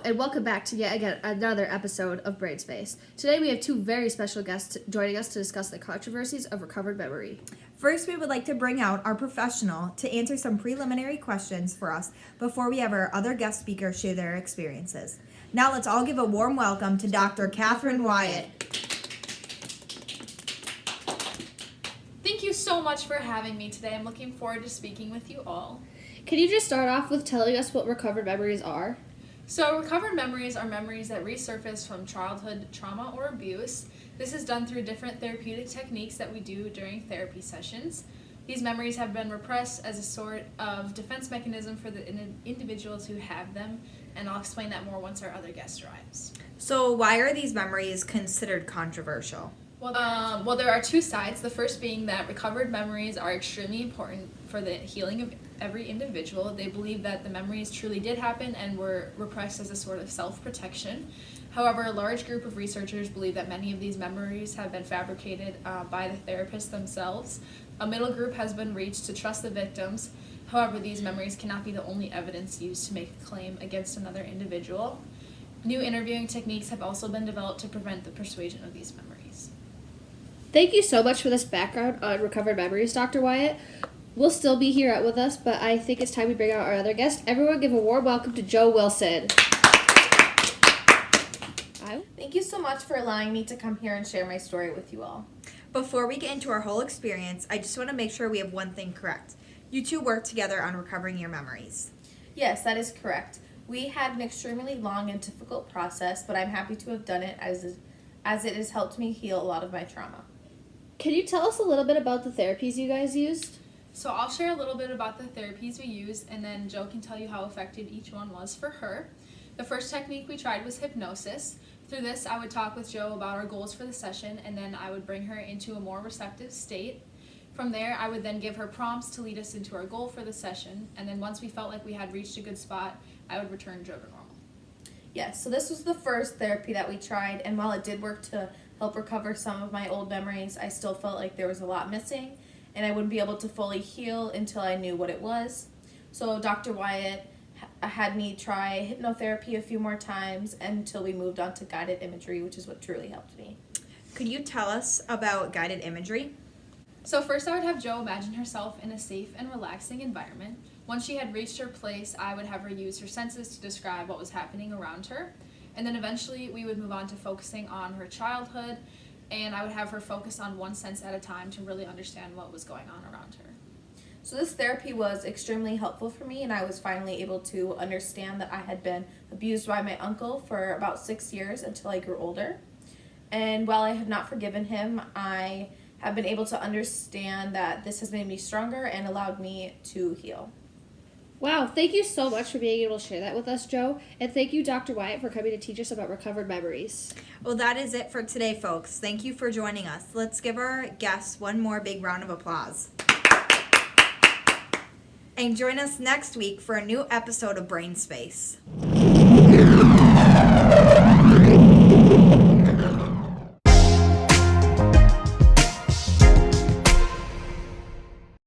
and welcome back to yet again another episode of Brain Space. Today we have two very special guests joining us to discuss the controversies of recovered memory. First, we would like to bring out our professional to answer some preliminary questions for us before we have our other guest speakers share their experiences. Now let's all give a warm welcome to Dr. Catherine Wyatt. Thank you so much for having me today. I'm looking forward to speaking with you all. Can you just start off with telling us what recovered memories are? So, recovered memories are memories that resurface from childhood trauma or abuse. This is done through different therapeutic techniques that we do during therapy sessions. These memories have been repressed as a sort of defense mechanism for the individuals who have them, and I'll explain that more once our other guest arrives. So why are these memories considered controversial? Well, there are two sides. The first being that recovered memories are extremely important for the healing of every individual. They believe that the memories truly did happen and were repressed as a sort of self-protection. However, a large group of researchers believe that many of these memories have been fabricated by the therapists themselves. A middle group has been reached to trust the victims. However, these memories cannot be the only evidence used to make a claim against another individual. New interviewing techniques have also been developed to prevent the persuasion of these memories. Thank you so much for this background on recovered memories, Dr. Wyatt. We'll still be here with us, but I think it's time we bring out our other guest. Everyone give a warm welcome to Joe Wilson. Thank you so much for allowing me to come here and share my story with you all. Before we get into our whole experience, I just want to make sure we have one thing correct. You two worked together on recovering your memories. Yes, that is correct. We had an extremely long and difficult process, but I'm happy to have done it as it has helped me heal a lot of my trauma. Can you tell us a little bit about the therapies you guys used? So I'll share a little bit about the therapies we used, and then Joe can tell you how effective each one was for her. The first technique we tried was hypnosis. Through this, I would talk with Joe about our goals for the session, and then I would bring her into a more receptive state. From there, I would then give her prompts to lead us into our goal for the session, and then once we felt like we had reached a good spot, I would return Joe to normal. Yes, so this was the first therapy that we tried, and while it did work to help recover some of my old memories, I still felt like there was a lot missing, and I wouldn't be able to fully heal until I knew what it was. So Dr. Wyatt had me try hypnotherapy a few more times until we moved on to guided imagery, which is what truly helped me. Could you tell us about guided imagery? So first I would have Joe imagine herself in a safe and relaxing environment. Once she had reached her place, I would have her use her senses to describe what was happening around her. And then eventually we would move on to focusing on her childhood, and I would have her focus on one sense at a time to really understand what was going on around her. So this therapy was extremely helpful for me, and I was finally able to understand that I had been abused by my uncle for about 6 years until I grew older. And while I have not forgiven him, I have been able to understand that this has made me stronger and allowed me to heal. Wow, thank you so much for being able to share that with us, Joe. And thank you, Dr. Wyatt, for coming to teach us about recovered memories. Well, that is it for today, folks. Thank you for joining us. Let's give our guests one more big round of applause. And join us next week for a new episode of Brain Space.